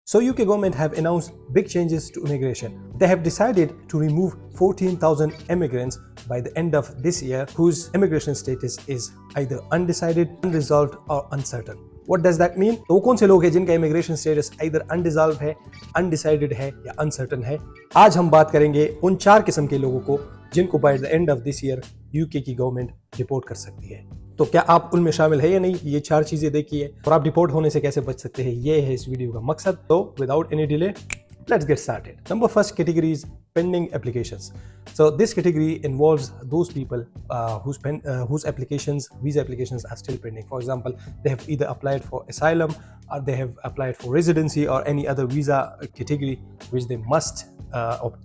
So UK government have announced big changes to immigration. They have decided to remove 14,000 immigrants by the end of this year whose immigration status is either undecided, unresolved or uncertain. What does that mean? तो वो कौन से लोग हैं जिनका immigration status either unresolved है, undecided है या uncertain है? आज हम बात करेंगे उन 4 किस्म के लोगों को जिनको by the end of this year UK की गवर्नमेंट डिपोर्ट कर सकती है। तो क्या आप उनमें शामिल है या नहीं, ये 4 चीजें देखिए और आप डिपोर्ट होने से कैसे बच सकते हैं, ये है इस वीडियो का मकसद। तो without any delay let's get started. Number first category is pending applications. So this category involves those people whose applications, visa applications are still pending. For example, they have either applied for asylum or they have applied for residency or any other visa category which they must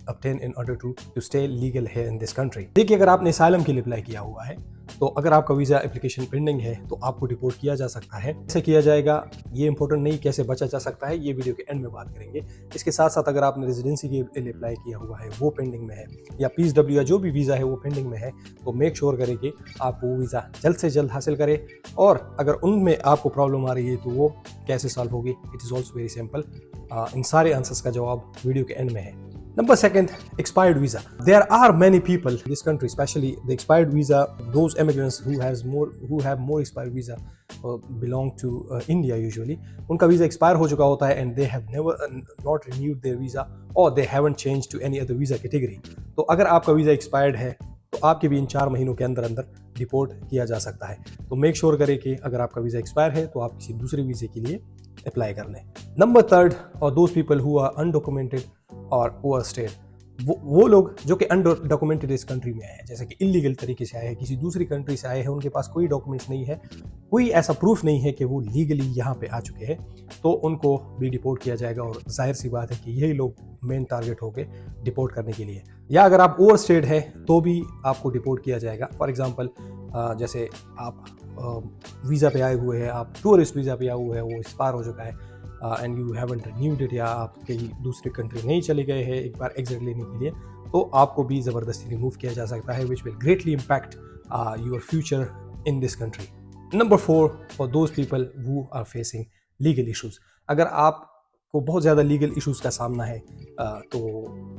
obtain in order to stay legal here in this country. देखिए, अगर आपने asylum के लिए apply किया हुआ है तो अगर आपका वीज़ा एप्लीकेशन पेंडिंग है तो आपको डिपोर्ट किया जा सकता है। कैसे किया जाएगा ये इंपॉर्टेंट नहीं, कैसे बचा जा सकता है ये वीडियो के एंड में बात करेंगे। इसके साथ साथ अगर आपने रेजिडेंसी के लिए अप्लाई किया हुआ है वो पेंडिंग में है या PSW या जो भी वीज़ा है वो पेंडिंग में है तो मेक श्योर करें कि आप वो वीज़ा जल्द से जल्द हासिल करें। और अगर उनमें आपको प्रॉब्लम आ रही है तो वो कैसे सॉल्व होगी, it is also very simple. इन सारे आंसर्स का जवाब वीडियो के एंड में है। Number second, expired visa. There are many people in this country, especially the expired visa, those immigrants who have more expired visa belong to India usually. उनका visa expire हो चुका होता है and they have never not renewed their visa or they haven't changed to any other visa category. तो अगर आपका visa expired है तो आपके भी इन 4 महीनों के अंदर अंदर डिपोर्ट किया जा सकता है। तो मेक श्योर करें कि अगर आपका वीज़ा एक्सपायर है तो आप किसी दूसरे वीज़े के लिए अप्लाई कर लें। नंबर थर्ड, और those people who are undocumented और ओवर स्टेड, वो लोग जो कि अनडॉक्यूमेंटेड इस कंट्री में आए हैं, जैसे कि इलीगल तरीके से आए हैं, किसी दूसरी कंट्री से आए हैं, उनके पास कोई डॉक्यूमेंट्स नहीं है, कोई ऐसा प्रूफ नहीं है कि वो लीगली यहाँ पे आ चुके हैं, तो उनको भी डिपोर्ट किया जाएगा। और जाहिर सी बात है कि यही लोग मेन टारगेट होंगे डिपोर्ट करने के लिए। या अगर आप ओवर स्टेड है तो भी आपको डिपोर्ट किया जाएगा। फॉर एग्जांपल जैसे आप वीज़ा पे आए हुए हैं, आप टूरिस्ट वीज़ा पे आए हुए हैं, वो एक्सपायर हो चुका है and you haven't renewed it, या आप कहीं दूसरी कंट्री नहीं चले गए हैं एक बार एग्जिट लेने के लिए, तो आपको भी ज़बरदस्ती रिमूव किया जा सकता है, which will greatly impact your future in this country. Number 4, for those people who are facing legal issues. अगर आपको बहुत ज़्यादा लीगल इशूज़ का सामना है तो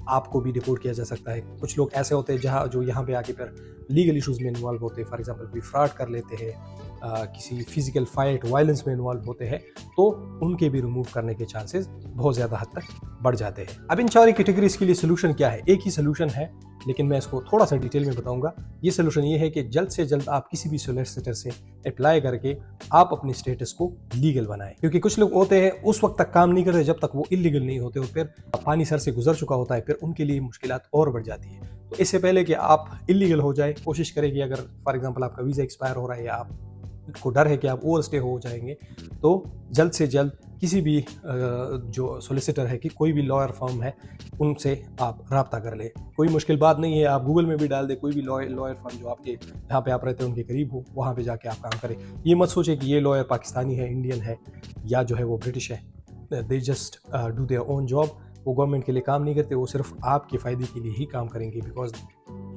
आपको भी डिपोर्ट किया जा सकता है। कुछ लोग ऐसे होते हैं जो यहाँ पे आके फिर लीगल इशूज़ में इन्वॉल्व होते हैं। फॉर एग्जांपल कोई फ्रॉड कर लेते हैं, किसी फिजिकल फाइट वायलेंस में इन्वॉल्व होते हैं, तो उनके भी रिमूव करने के चांसेस बहुत ज़्यादा हद तक बढ़ जाते हैं। अब इन 4 कैटेगरीज के लिए सोल्यूशन क्या है? एक ही सोल्यूशन है, लेकिन मैं इसको थोड़ा सा डिटेल में बताऊंगा। ये सोल्यूशन ये है कि जल्द से जल्द आप किसी भी सोलिसिटर से अप्लाई करके आप अपने स्टेटस को लीगल बनाएं, क्योंकि कुछ लोग होते हैं उस वक्त तक काम नहीं करते जब तक वो इलीगल नहीं होते और फिर पानी सर से गुजर चुका होता है, फिर उनके लिए मुश्किलात और बढ़ जाती है। तो इससे पहले कि आप इलीगल हो जाए, कोशिश करें कि अगर फॉर एग्जाम्पल आपका वीज़ा एक्सपायर हो रहा है या आपको डर है कि आप ओवर स्टे हो जाएंगे, तो जल्द से जल्द किसी भी जो सोलिसिटर है कि कोई भी लॉयर फर्म है उनसे आप रब्ता कर ले। कोई मुश्किल बात नहीं है, आप गूगल में भी डाल दे कोई भी लॉयर फर्म जो आपके जहाँ पे आप रहते हैं उनके करीब हो, वहाँ पे जाके आप काम करें। ये मत सोचें कि ये लॉयर पाकिस्तानी है, इंडियन है या जो है वो ब्रिटिश है। They just do their own job. वो गवर्नमेंट के लिए काम नहीं करते, वो सिर्फ आपके फ़ायदे के लिए ही काम करेंगे, because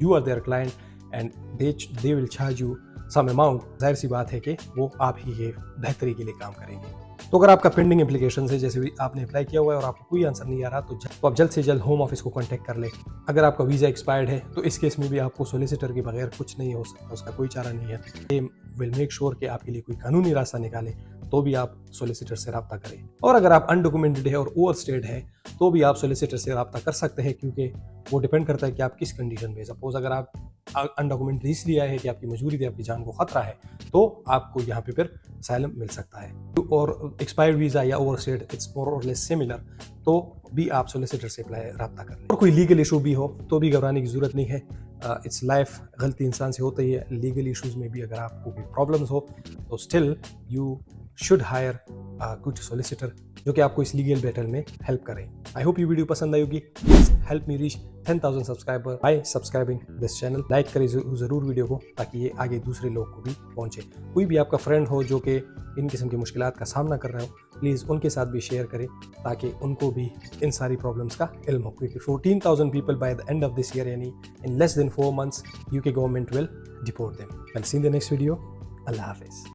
you are their client and they will charge you some amount. जाहिर सी बात है कि वो आप ही के बेहतरी के लिए काम करेंगे। तो अगर आपका पेंडिंग एप्लीकेशन है, जैसे भी आपने अप्लाई किया हुआ है और आपको कोई आंसर नहीं आ रहा, तो आप जल्द से जल्द होम ऑफिस को कांटेक्ट कर लें। अगर आपका वीज़ा एक्सपायर्ड है तो इस केस में भी आपको सोलिसिटर के बगैर कुछ नहीं हो सकता, उसका कोई चारा नहीं है। ये विल मेक श्योर कि आपके लिए कोई कानूनी रास्ता निकाले, तो भी आप सोलिसिटर से रब्ता करें। और अगर आप अनडॉक्यूमेंटेड है और ओवर स्टेड है तो भी आप सोलिसिटर से रब्ता कर सकते हैं, क्योंकि वो डिपेंड करता है कि आप किस कंडीशन में। सपोज अगर आप अनडॉक्यूमेंटेड इसलिए आए हैं कि आपकी मजबूरी थी, आपकी जान को खतरा है, तो आपको यहाँ पे फिर असाइलम मिल सकता है। और एक्सपायर्ड वीज़ा या ओवर स्टेड इट्स मोर और लेस सिमिलर, तो भी आप सोलिसिटर से रब्ता कर लें। और कोई लीगल इशू भी हो तो भी घबराने की ज़रूरत नहीं है। इट्स लाइफ, गलती इंसान से होती है। लीगल इशूज़ में भी अगर आपको कोई प्रॉब्लम्स हो तो still you should higher good solicitor जो कि आपको इस लीगल बैटल में हेल्प करें। आई होप ये वीडियो पसंद आई होगी। Please help me reach 10,000 subscriber bye subscribing this channel. Like करें ज़रूर वीडियो को, ताकि ये आगे दूसरे लोग को भी पहुंचे। कोई भी आपका फ्रेंड हो जो कि इन किस्म की मुश्किलात का सामना कर रहा हो, प्लीज़ उनके साथ भी शेयर करें ताकि उनको भी इन सारी प्रॉब्लम्स का इल्म हो। क्योंकि 14,000 people by the end of this year, यानी in less than 4 months, UK government will deport them. I will see in the next video. अल्लाह हाफिज़।